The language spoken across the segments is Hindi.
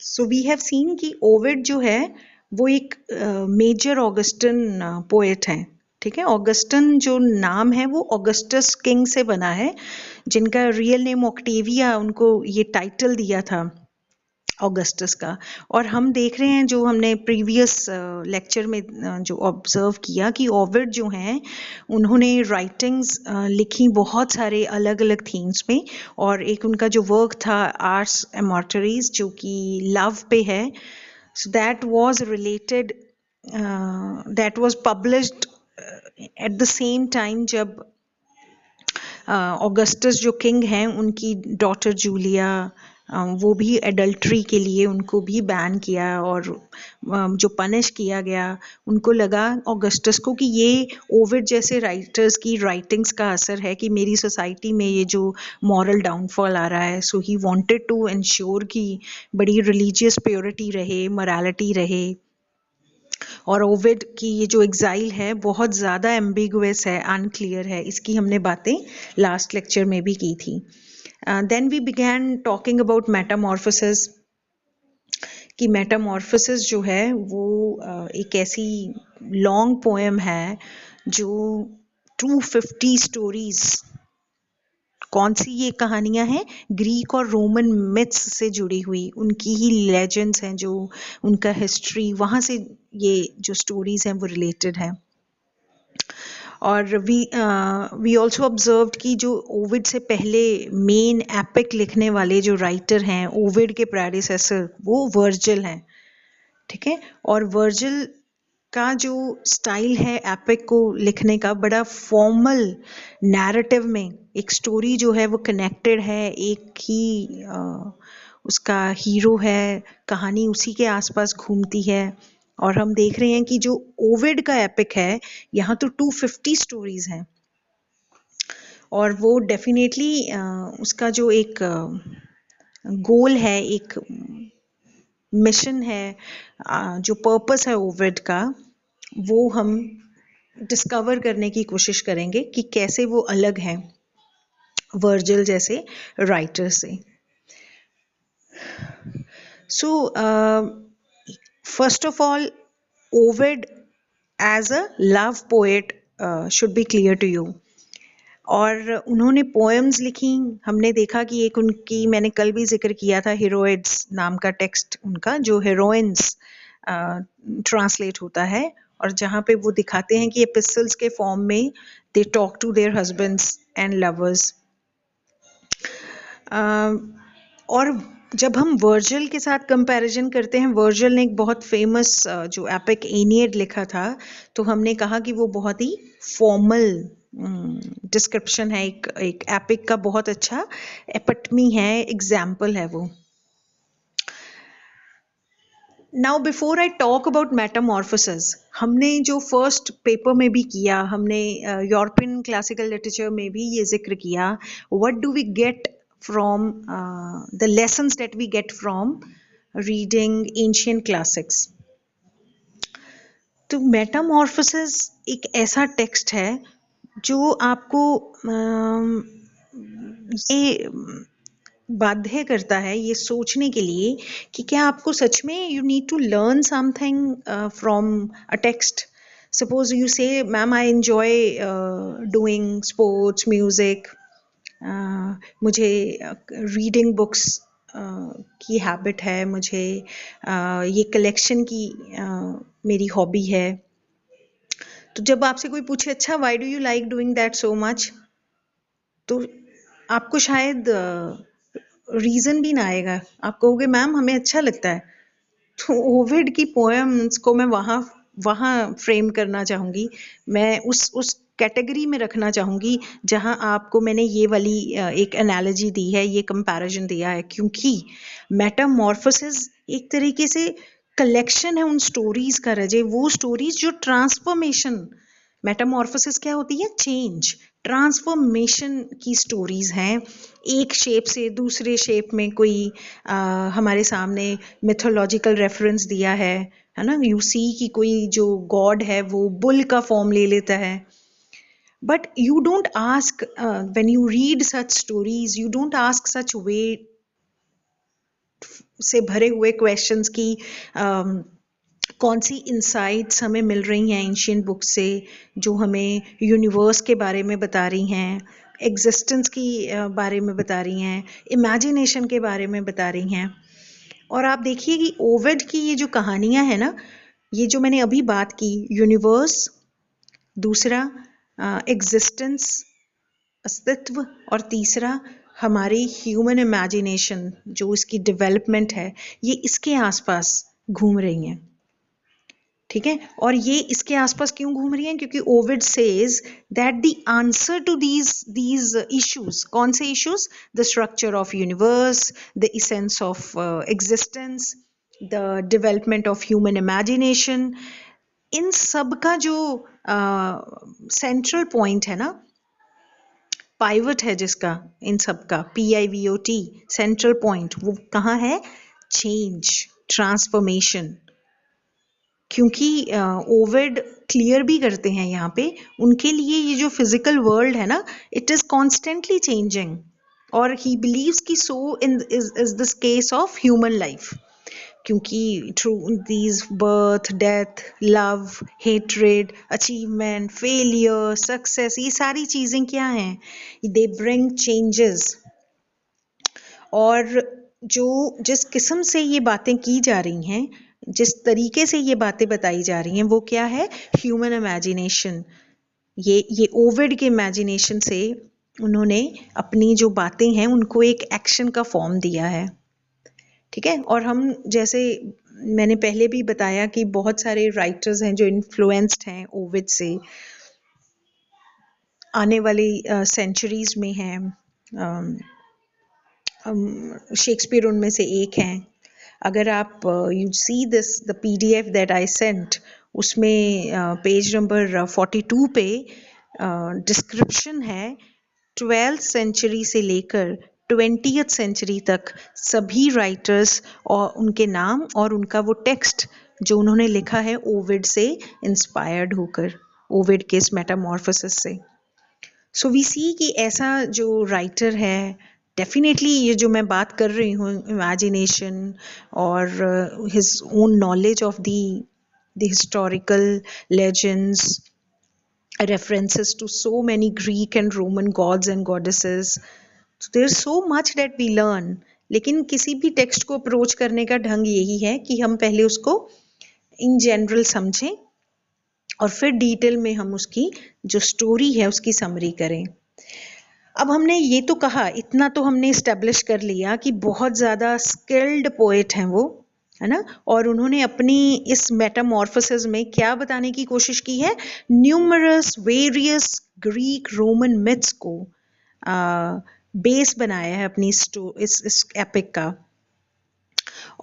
सो वी हैव सीन कि ओविड जो है वो एक मेजर ऑगस्टन पोएट हैं, ठीक है। ऑगस्टन जो नाम है वो ऑगस्टस किंग से बना है, जिनका रियल नेम ऑक्टेविया, उनको ये टाइटल दिया था ऑगस्टस का। और हम देख रहे हैं, जो हमने प्रीवियस लेक्चर में जो ऑब्जर्व किया, कि ओविड जो हैं उन्होंने राइटिंग्स लिखी बहुत सारे अलग अलग थीम्स में, और एक उनका जो वर्क था आर्स एमॉर्टरीज, जो कि लव पे है, so that was published at the same time जब ऑगस्टस जो किंग हैं उनकी डॉटर जूलिया, वो भी एडल्ट्री के लिए उनको भी बैन किया, और जो पनिश किया गया, उनको लगा ऑगस्टस को कि ये ओविड जैसे राइटर्स की राइटिंग्स का असर है कि मेरी सोसाइटी में ये जो मॉरल डाउनफॉल आ रहा है। सो ही वांटेड टू इंश्योर कि बड़ी रिलीजियस प्योरिटी रहे, मोरालिटी रहे। और ओविड की ये जो एग्जाइल है बहुत ज़्यादा एम्बिगुअस है, अनक्लियर है, इसकी हमने बातें लास्ट लेक्चर में भी की थी। Then we began talking about metamorphosis, कि मेटामॉर्फोसिस जो है वो एक ऐसी लॉन्ग पोएम है जो 250 स्टोरीज, कौन सी ये कहानियां हैं, ग्रीक और रोमन मिथ्स से जुड़ी हुई, उनकी ही लेजेंड्स हैं, जो उनका हिस्ट्री, वहाँ से ये जो स्टोरीज हैं वो रिलेटेड हैं। और वी ऑल्सो ऑब्जर्व्ड कि जो ओविड से पहले मेन एपिक लिखने वाले जो राइटर हैं, ओविड के प्रेडिसेसर, वो वर्जिल हैं, ठीक है। और वर्जिल का जो स्टाइल है एपिक को लिखने का, बड़ा फॉर्मल नैरेटिव में एक स्टोरी जो है वो कनेक्टेड है, एक ही उसका हीरो है, कहानी उसी के आसपास घूमती है। और हम देख रहे हैं कि जो ओविड का एपिक है, यहाँ तो 250 स्टोरीज हैं, और वो डेफिनेटली उसका जो एक गोल है, एक मिशन है, जो पर्पस है ओविड का, वो हम डिस्कवर करने की कोशिश करेंगे कि कैसे वो अलग हैं वर्जिल जैसे राइटर से। So first of all, Ovid as a love poet should be clear to you. और उन्होंने पोएम्स लिखी, हमने देखा कि एक उनकी, मैंने कल भी जिक्र किया था, हीरोइड्स नाम का टेक्स्ट उनका, जो हीरोइंस ट्रांसलेट होता है, और जहाँ पे वो दिखाते हैं कि एपिस्टल्स के फॉर्म में they talk to their husbands and lovers. और जब हम वर्जिल के साथ कंपैरिजन करते हैं, वर्जिल ने एक बहुत फेमस जो एपिक एनियड लिखा था, तो हमने कहा कि वो बहुत ही फॉर्मल डिस्क्रिप्शन है, एक एपिक का बहुत अच्छा एपिटमी है, एग्जाम्पल है वो। Now before I talk about Metamorphosis, हमने जो फर्स्ट पेपर में भी किया, हमने यूरोपियन क्लासिकल लिटरेचर में भी ये जिक्र किया, what do we get from the lessons that we get from reading ancient classics. तो मेटामॉर्फोसिस एक ऐसा टेक्स्ट है जो आपको ये बाध्य करता है ये सोचने के लिए कि क्या आपको सच में you need to learn something from a text. Suppose you say, ma'am I enjoy doing sports, music, मुझे रीडिंग बुक्स की हैबिट है, मुझे ये कलेक्शन की मेरी हॉबी है। तो जब आपसे कोई पूछे, अच्छा why do you like doing that so much, तो आपको शायद रीजन भी ना आएगा, आप कहोगे मैम हमें अच्छा लगता है। तो ओविड की पोएम्स को मैं वहाँ फ्रेम करना चाहूँगी, मैं उस कैटेगरी में रखना चाहूँगी जहाँ आपको मैंने ये वाली एक एनालॉजी दी है, ये कंपैरिजन दिया है, क्योंकि मेटामॉर्फोसिस एक तरीके से कलेक्शन है उन स्टोरीज का रजे, वो स्टोरीज जो ट्रांसफॉर्मेशन, मेटामॉर्फोसिस क्या होती है, चेंज, ट्रांसफॉर्मेशन की स्टोरीज हैं, एक शेप से दूसरे शेप में कोई हमारे सामने मिथोलॉजिकल रेफरेंस दिया है ना, यू सी कि कोई जो गॉड है वो बुल का फॉर्म ले लेता है, but you don't ask when you read such stories, you don't ask such way से भरे हुए क्वेश्चंस की कौन सी इंसाइट्स हमें मिल रही हैं एंशियंट बुक से, जो हमें यूनिवर्स के बारे में बता रही हैं, एग्जिस्टेंस की बारे में बता रही हैं, इमेजिनेशन के बारे में बता रही हैं। और आप देखिए कि ओविड की ये जो कहानियां हैं ना, ये जो मैंने अभी बात की, यूनिवर्स, दूसरा एग्जिस्टेंस, अस्तित्व, और तीसरा हमारी ह्यूमन इमेजिनेशन, जो इसकी डेवलपमेंट है, ये इसके आसपास घूम रही हैं। ठीक है, और ये इसके आसपास क्यों घूम रही हैं? क्योंकि Ovid says that the answer to these issues, कौन से issues? The structure of universe, the essence of existence, the development of human imagination, इन सब का जो सेंट्रल पॉइंट है ना, पाइवट है जिसका, इन सब का PIVOT, सेंट्रल पॉइंट, वो कहाँ है? Change, transformation. क्योंकि ओविड क्लियर भी करते हैं यहाँ पे, उनके लिए ये जो फिजिकल वर्ल्ड है ना, इट इज कॉन्स्टेंटली चेंजिंग, और ही बिलीव्स कि so in is this case of human life. क्योंकि through these birth, death, love, hatred, achievement, failure, success, ये सारी चीजें क्या हैं? They bring changes. और जो जिस किस्म से ये बातें की जा रही हैं, जिस तरीके से ये बातें बताई जा रही हैं, वो क्या है? Human imagination. ये ओविड के इमेजिनेशन से उन्होंने अपनी जो बातें हैं उनको एक एक्शन का फॉर्म दिया है। ठीक है, और हम जैसे मैंने पहले भी बताया कि बहुत सारे राइटर्स हैं जो इन्फ्लुएंस्ड हैं ओविड से, आने वाली सेंचुरीज में हैं। शेक्सपियर उनमें से एक हैं। अगर आप you see this the PDF that I sent, उसमें पेज नंबर 42 पे डिस्क्रिप्शन है 12th सेंचुरी से लेकर 20th सेंचुरी तक सभी राइटर्स और उनके नाम और उनका वो टेक्स्ट जो उन्होंने लिखा है ओविड से इंस्पायर्ड होकर, ओविड के इस मेटामॉर्फोसिस से। सो वी सी कि ऐसा जो राइटर है, डेफिनेटली ये जो मैं बात कर रही हूँ, इमेजिनेशन और his own knowledge of the historical legends, references to so many Greek and Roman gods and goddesses. So there's so much that we learn. लेकिन किसी भी टेक्स्ट को अप्रोच करने का ढंग यही है कि हम पहले उसको इन जनरल समझें और फिर डिटेल में हम उसकी जो स्टोरी है उसकी समरी करें। अब हमने ये तो कहा, इतना तो हमने इस्टेब्लिश कर लिया कि बहुत ज़्यादा स्किल्ड पोएट हैं वो, है ना, और उन्होंने अपनी इस मेटामॉर्फोसिस में क्या बताने की कोशिश की है? Numerous various Greek Roman myths को बेस बनाया है अपनी इस एपिक का।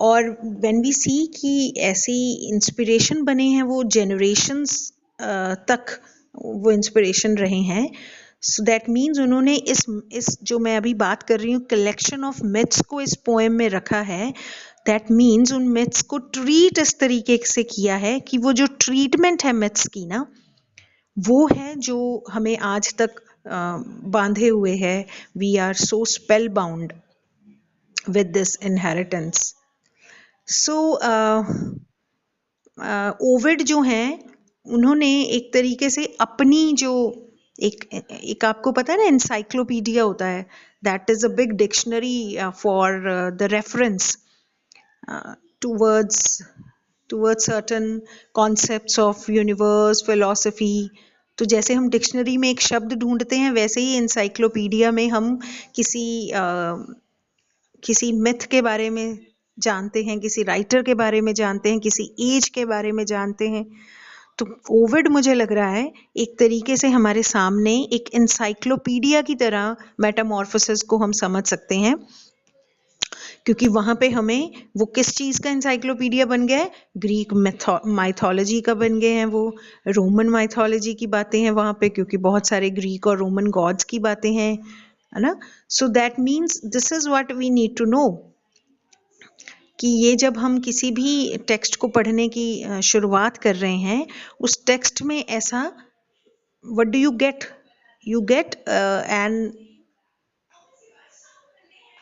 और व्हेन वी सी कि ऐसी इंस्पिरेशन बने हैं, वो जेनरेशंस तक वो इंस्पिरेशन रहे हैं। सो दैट मीन्स उन्होंने इस जो मैं अभी बात कर रही हूँ कलेक्शन ऑफ मिथ्स को इस पोएम में रखा है। दैट मीन्स उन मिथ्स को ट्रीट इस तरीके से किया है कि वो जो ट्रीटमेंट है मिथ्स की ना, वो है जो हमें आज तक बांधे हुए है। We are so spellbound with this inheritance. So Ovid जो हैं, उन्होंने एक तरीके से अपनी जो एक आपको पता है ना, एनसाइक्लोपीडिया होता है, that is a big dictionary for the reference towards certain concepts of universe, philosophy. तो जैसे हम डिक्शनरी में एक शब्द ढूंढते हैं, वैसे ही एनसाइक्लोपीडिया में हम किसी मिथ के बारे में जानते हैं, किसी राइटर के बारे में जानते हैं, किसी एज के बारे में जानते हैं। तो ओविड मुझे लग रहा है एक तरीके से हमारे सामने एक एनसाइक्लोपीडिया की तरह मेटामॉर्फोसिस को हम समझ सकते हैं, क्योंकि वहां पे हमें वो किस चीज का एनसाइक्लोपीडिया बन गया है? ग्रीक माइथोलॉजी का बन गए हैं वो, रोमन माइथोलॉजी की बातें हैं वहां पे, क्योंकि बहुत सारे ग्रीक और रोमन गॉड्स की बातें हैं, है ना। So that means this is what we need to know, कि ये जब हम किसी भी टेक्स्ट को पढ़ने की शुरुआत कर रहे हैं, उस टेक्स्ट में ऐसा what do you get? You get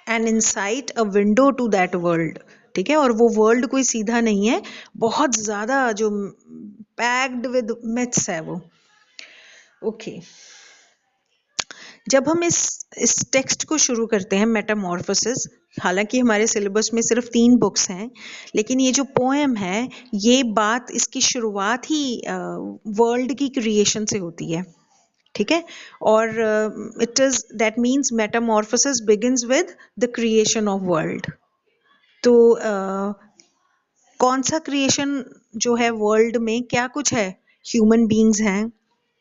an insight, a window to that world, ठीक है, और वो वर्ल्ड कोई सीधा नहीं है, बहुत ज़्यादा जो पैक्ड विद मिथ्स है वो। ओके, जब हम इस टेक्स्ट को शुरू करते हैं मेटामॉर्फोसिस, हालांकि हमारे सिलेबस में सिर्फ 3 बुक्स हैं, लेकिन ये जो पोएम है, ये बात इसकी शुरुआत ही वर्ल्ड की क्रिएशन से होती है, ठीक है, और it is that means Metamorphosis begins with the creation of world. तो कौन सा क्रिएशन जो है वर्ल्ड में, क्या कुछ है, ह्यूमन बीइंग्स हैं,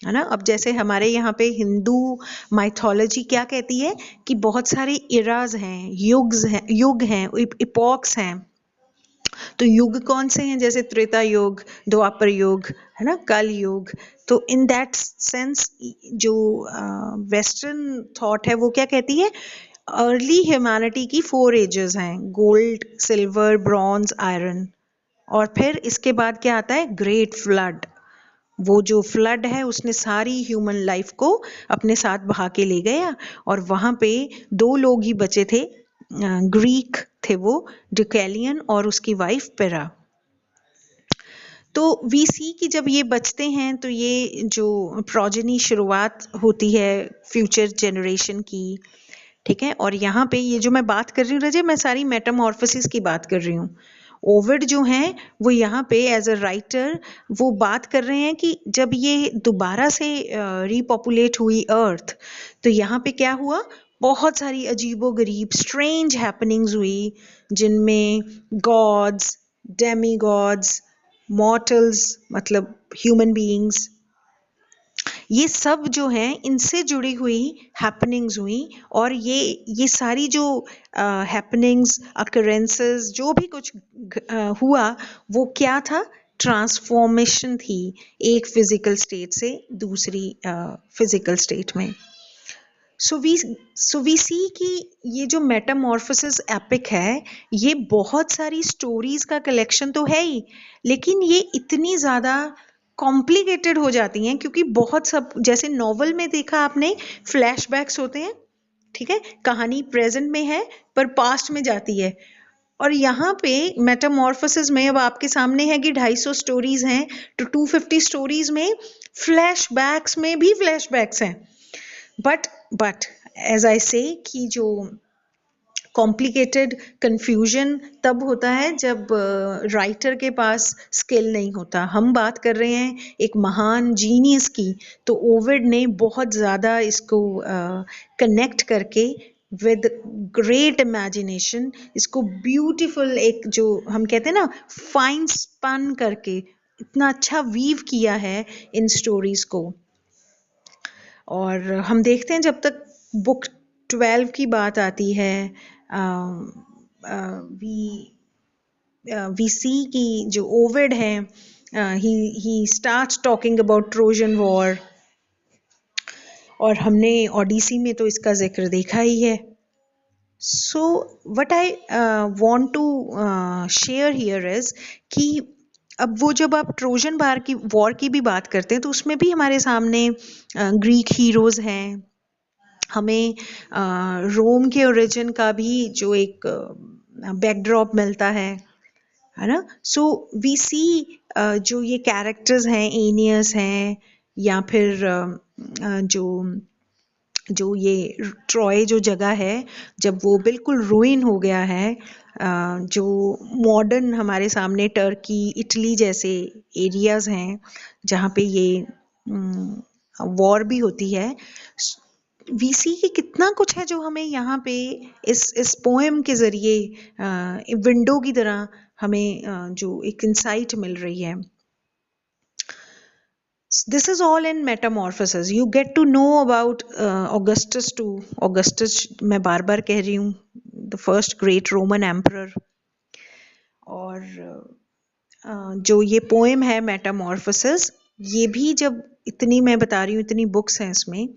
है ना। अब जैसे हमारे यहाँ पे हिंदू माइथोलॉजी क्या कहती है कि बहुत सारे इराज हैं, युग हैं, इपॉक्स हैं। तो युग कौन से हैं, जैसे त्रेता युग, द्वापर युग, है ना, कल युग। तो इन दैट सेंस जो वेस्टर्न थॉट है वो क्या कहती है, अर्ली ह्यूमैनिटी की 4 एजेस हैं, गोल्ड, सिल्वर, ब्रॉन्ज, आयरन, और फिर इसके बाद क्या आता है, ग्रेट फ्लड। वो जो फ्लड है उसने सारी ह्यूमन लाइफ को अपने साथ बहा के ले गया, और वहां पे 2 लोग ही बचे थे, ग्रीक थे वो, डिकेलियन और उसकी वाइफ पेरा। तो वी सी की जब ये बचते हैं तो ये जो प्रोजेनी शुरुआत होती है फ्यूचर जनरेशन की, ठीक है। और यहाँ पे ये जो मैं बात कर रही हूँ रजे, मैं सारी मेटामॉर्फोसिस की बात कर रही हूँ। ओविड जो हैं वो यहाँ पे एज अ राइटर वो बात कर रहे हैं कि जब ये दोबारा से रीपॉपुलेट हुई अर्थ, तो यहाँ पे क्या हुआ, बहुत सारी अजीबोगरीब स्ट्रेंज हैपनिंग्स हुई, जिनमें गॉड्स, डेमी गॉड्स, मॉर्टल्स मतलब ह्यूमन बीइंग्स, ये सब जो हैं इनसे जुड़ी हुई हैपनिंग्स हुई। और ये सारी जो हैपनिंग्स, अकरेंसेस, जो भी कुछ हुआ, वो क्या था, ट्रांसफॉर्मेशन थी एक फिजिकल स्टेट से दूसरी फिजिकल स्टेट में। सो वी सी कि ये जो मेटामॉर्फोसिस एपिक है, ये बहुत सारी स्टोरीज का कलेक्शन तो है ही, लेकिन ये इतनी ज़्यादा कॉम्प्लिकेटेड हो जाती हैं क्योंकि बहुत सब, जैसे नॉवल में देखा आपने, फ्लैशबैक्स होते हैं, ठीक है, कहानी प्रेजेंट में है पर पास्ट में जाती है। और यहाँ पे मेटामॉर्फोसिस में अब आपके सामने है कि 250 स्टोरीज हैं, तो 250 स्टोरीज में फ्लैशबैक्स में भी फ्लैशबैक्स हैं। बट एज आई से कि जो कॉम्प्लिकेटेड कंफ्यूजन तब होता है जब राइटर के पास स्किल नहीं होता। हम बात कर रहे हैं एक महान जीनियस की, तो ओविड ने बहुत ज़्यादा इसको कनेक्ट करके विद ग्रेट इमेजिनेशन इसको ब्यूटीफुल, एक जो हम कहते हैं ना फाइन स्पन करके, इतना अच्छा वीव किया है इन स्टोरीज को। और हम देखते हैं जब तक बुक 12 की बात आती है, वी सी की जो ओविड है, he starts talking about Trojan war, और हमने ओडिसी में तो इसका जिक्र देखा ही है। So what I want to share here is कि अब वो जब आप ट्रोजन वॉर की भी बात करते हैं तो उसमें भी हमारे सामने ग्रीक हीरोज हैं, हमें रोम के ओरिजिन का भी जो एक बैकड्रॉप मिलता है ना। सो वी सी जो ये कैरेक्टर्स हैं, एनियस हैं, या फिर जो जो ये ट्रॉय जो जगह है जब वो बिल्कुल रूइन हो गया है, जो मॉडर्न हमारे सामने टर्की, इटली जैसे एरियाज हैं जहाँ पे ये वॉर भी होती है, वीसी की कितना कुछ है जो हमें यहाँ पे इस पोएम के जरिए विंडो की तरह हमें जो एक इंसाइट मिल रही है। This is all in Metamorphosis. You get to know about Augustus too. Augustus मैं बार बार कह रही हूँ, the first great Roman emperor. और जो ये पोएम है मेटामॉर्फोसिस, ये भी जब इतनी मैं बता रही हूँ, इतनी बुक्स हैं इसमें,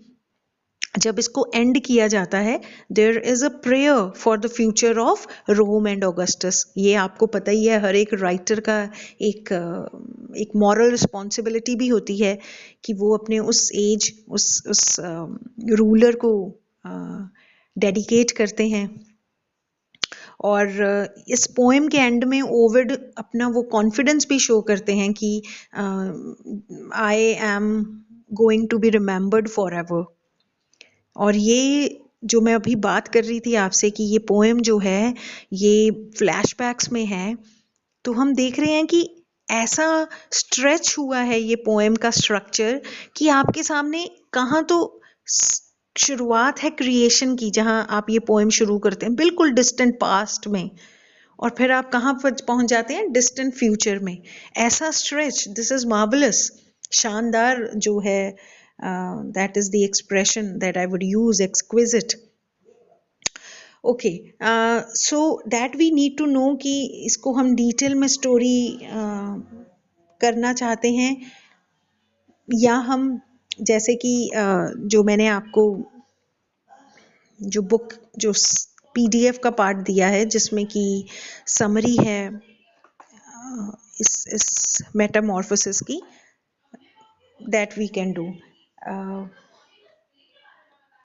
जब इसको एंड किया जाता है, there is a prayer for the future of Rome and Augustus. ये आपको पता ही है, हर एक राइटर का एक मॉरल रिस्पॉन्सिबिलिटी भी होती है कि वो अपने उस एज, उस रूलर को डेडिकेट करते हैं। और इस पोएम के एंड में ओविड अपना वो कॉन्फिडेंस भी शो करते हैं कि I am going to be remembered forever. और ये जो मैं अभी बात कर रही थी आपसे कि ये पोएम जो है ये फ्लैशबैक्स में है, तो हम देख रहे हैं कि ऐसा स्ट्रेच हुआ है ये पोएम का स्ट्रक्चर कि आपके सामने कहाँ तो शुरुआत है क्रिएशन की, जहाँ आप ये पोएम शुरू करते हैं बिल्कुल डिस्टेंट पास्ट में, और फिर आप कहाँ पर पहुंच जाते हैं डिस्टेंट फ्यूचर में। ऐसा स्ट्रेच, दिस इज मार्वलस, शानदार जो है, that is the expression that I would use, exquisite. Okay, so that we need to know कि इसको हम डिटेल में स्टोरी करना चाहते हैं, या हम जैसे कि जो मैंने आपको जो बुक जो पीडीएफ का पार्ट दिया है जिसमें कि समरी है इस मेटामॉर्फोसिस की, दैट वी कैन डू।